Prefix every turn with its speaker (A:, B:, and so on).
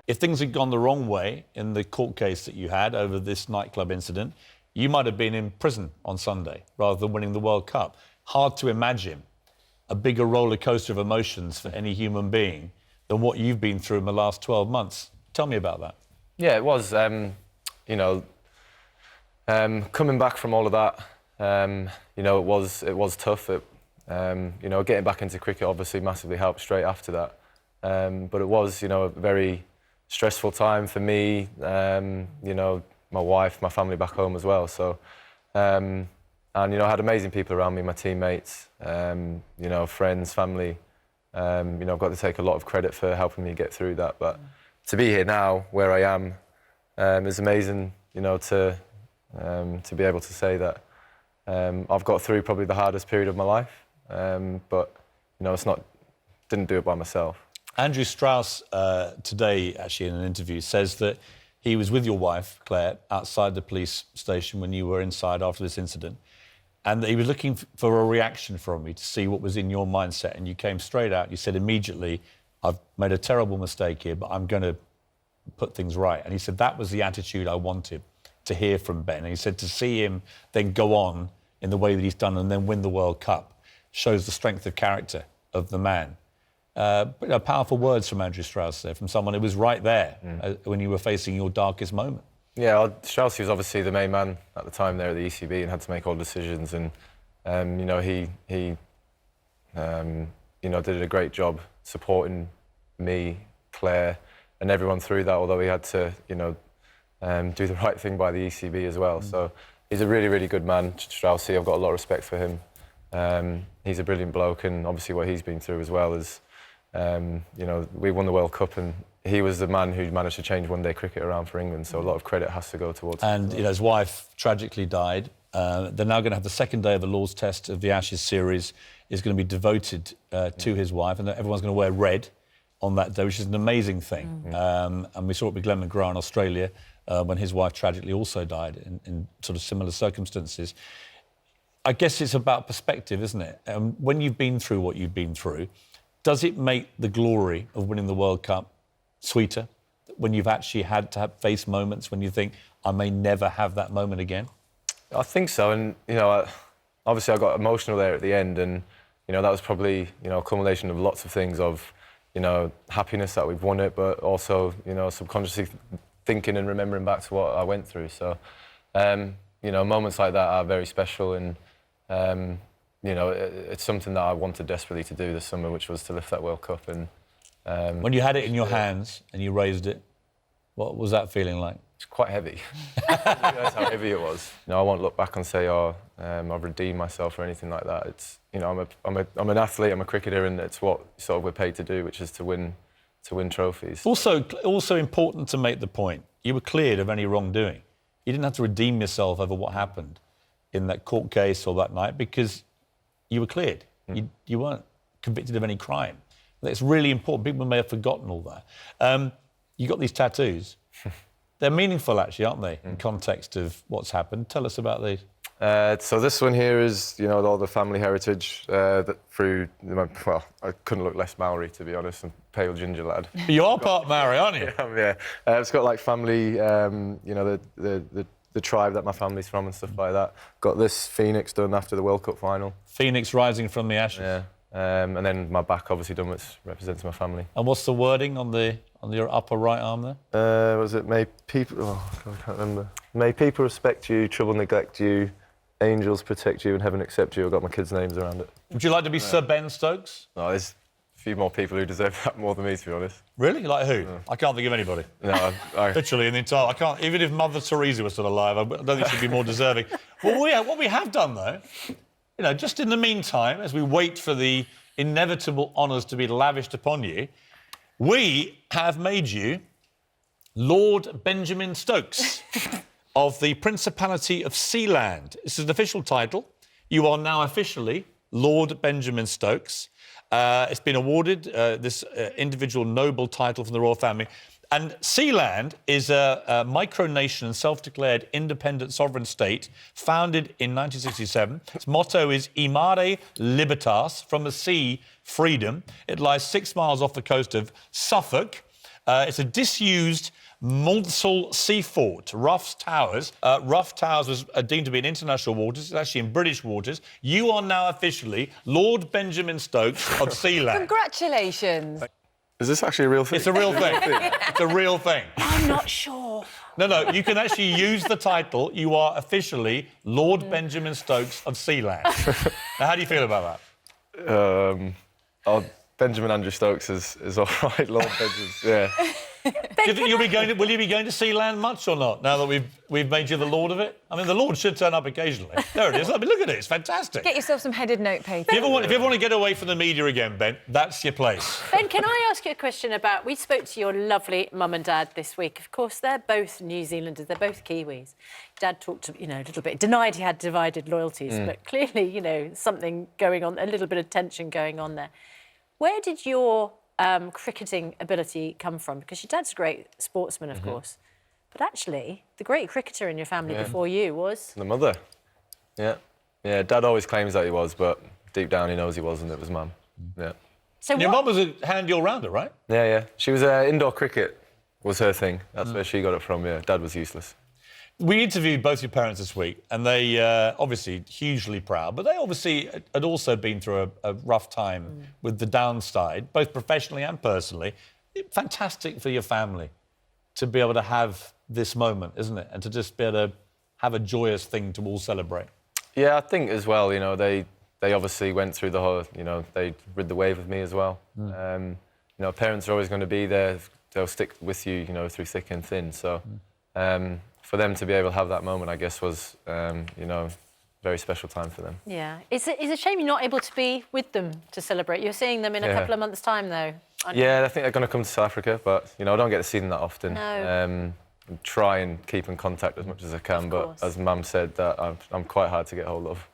A: if things had gone the wrong way in the court case that you had over this nightclub incident, you might have been in prison on Sunday rather than winning the World Cup. Hard to imagine a bigger roller coaster of emotions for any human being than what you've been through in the last 12 months. Tell me about that.
B: Yeah, it was. You know, coming back from all of that, you know, it was tough. You know, getting back into cricket obviously massively helped straight after that. But it was, you know, a very stressful time for me, you know, my wife, my family back home as well. So, and, you know, I had amazing people around me, my teammates, you know, friends, family. You know, I've got to take a lot of credit for helping me get through that. But to be here now, where I am, is amazing, you know, to be able to say that I've got through probably the hardest period of my life. But, you know, didn't do it by myself.
A: Andrew Strauss today, actually, in an interview, says that he was with your wife, Claire, outside the police station when you were inside after this incident, and that he was looking for a reaction from you to see what was in your mindset, and you came straight out. You said immediately, I've made a terrible mistake here, but I'm going to put things right. And he said that was the attitude I wanted to hear from Ben. And he said to see him then go on in the way that he's done and then win the World Cup shows the strength of character of the man. Powerful words from Andrew Strauss there, from someone who was right there when you were facing your darkest moment.
B: Yeah, Strauss was obviously the main man at the time there at the ECB and had to make all the decisions. And you know, he you know, did a great job supporting me, Claire, and everyone through that. Although he had to, you know, do the right thing by the ECB as well. So he's a really, really good man, Strauss. I've got a lot of respect for him. He's a brilliant bloke, and obviously what he's been through as well is. You know, we won the World Cup and he was the man who managed to change one-day cricket around for England, so a lot of credit has to go towards him.
A: And, you know, his wife tragically died. They're now going to have the second day of the Lord's Test of the Ashes series is going to be devoted to his wife, and everyone's going to wear red on that day, which is an amazing thing. And we saw it with Glenn McGrath in Australia when his wife tragically also died in sort of similar circumstances. I guess it's about perspective, isn't it? When you've been through what you've been through, does it make the glory of winning the World Cup sweeter when you've actually had to face moments when you think, I may never have that moment again?
B: I think so, and, you know, obviously I got emotional there at the end, and, you know, that was probably, you know, a culmination of lots of things of, you know, happiness that we've won it, but also, you know, subconsciously thinking and remembering back to what I went through. So, you know, moments like that are very special, and, you know, it's something that I wanted desperately to do this summer, which was to lift that World Cup. And
A: when you had it in your hands and you raised it, what was that feeling like?
B: It's quite heavy. That's how heavy it was. You know, I won't look back and say, "Oh, I've redeemed myself" or anything like that. It's, you know, I'm an athlete, I'm a cricketer, and it's what sort of we're paid to do, which is to win trophies.
A: Also important to make the point, you were cleared of any wrongdoing. You didn't have to redeem yourself over what happened in that court case or that night because you were cleared. You weren't convicted of any crime. That's really important. People may have forgotten all that. You got these tattoos. They're meaningful, actually, aren't they, in context of what's happened? Tell us about these.
B: So this one here is, you know, all the family heritage that through, well, I couldn't look less Maori, to be honest, and pale ginger lad.
A: You are part Maori, aren't you?
B: Yeah. It's got, like, family, you know, the tribe that my family's from and stuff like that. Got this phoenix done after the World Cup final. Phoenix
A: rising from the ashes.
B: Yeah. And then my back obviously done, which represents my family.
A: And what's the wording on your upper right arm there?
B: Was it, may people... Oh, God, I can't remember. May people respect you, trouble neglect you, angels protect you, and heaven accept you. I've got my kids' names around it.
A: Would you like to be Sir Ben Stokes?
B: No, there's a few more people who deserve that more than me, to be honest.
A: Really? Like who? No. I can't think of anybody.
B: No,
A: literally in the entire... I can't... Even if Mother Teresa was still alive, I don't think she'd be more deserving. Well, what we have done, though, you know, just in the meantime, as we wait for the inevitable honours to be lavished upon you, we have made you Lord Benjamin Stokes of the Principality of Sealand. This is an official title. You are now officially Lord Benjamin Stokes. It's been awarded this individual noble title from the royal family. And Sealand is a micronation and self-declared independent sovereign state founded in 1967. Its motto is Imare Libertas, from the sea, freedom. It lies 6 miles off the coast of Suffolk. It's a disused Maunsell Sea Fort, Ruff's Towers. Ruff Towers was deemed to be in international waters. It's actually in British waters. You are now officially Lord Benjamin Stokes of Sealand.
C: Congratulations.
B: Is this actually a real thing?
A: It's a real thing. It's a real thing.
C: I'm not sure.
A: No, you can actually use the title. You are officially Lord Benjamin Stokes of Sealand. Now, how do you feel about
B: that? Benjamin Andrew Stokes is all right, Lord Benjamin. Yeah.
A: Do you think will you be going to Sealand much or not, now that we've made you the Lord of it? I mean, the Lord should turn up occasionally. There it is. I mean, look at it. It's fantastic.
C: Get yourself some headed notepaper.
A: If you ever want to get away from the media again, Ben, that's your place.
D: Ben, can I ask you a question about... We spoke to your lovely mum and dad this week. Of course, they're both New Zealanders. They're both Kiwis. Dad talked, a little bit, denied he had divided loyalties, but clearly, something going on, a little bit of tension going on there. Where did your cricketing ability come from? Because your dad's a great sportsman, of course. But actually, the great cricketer in your family before you was...
B: The mother. Yeah. Yeah, Dad always claims that he was, but deep down he knows he wasn't. It was Mum. Yeah.
D: So
A: your mum was a handy all-rounder, right?
B: Yeah. She was indoor cricket was her thing. That's where she got it from, yeah. Dad was useless.
A: We interviewed both your parents this week, and they obviously hugely proud, but they obviously had also been through a rough time with the downside, both professionally and personally. Fantastic for your family to be able to have this moment, isn't it? And to just be able to have a joyous thing to all celebrate.
B: Yeah, I think as well, they obviously went through the whole, they rid the wave of me as well. Parents are always going to be there. They'll stick with you, through thick and thin. So for them to be able to have that moment, I guess, was, very special time for them.
D: Yeah. It's a shame you're not able to be with them to celebrate. You're seeing them in a couple of months' time, though.
B: Yeah, I think they're going to come to South Africa, but, I don't get to see them that often.
D: No.
B: Try and keep in contact as much as I can, but as Mum said, that I'm quite hard to get hold of.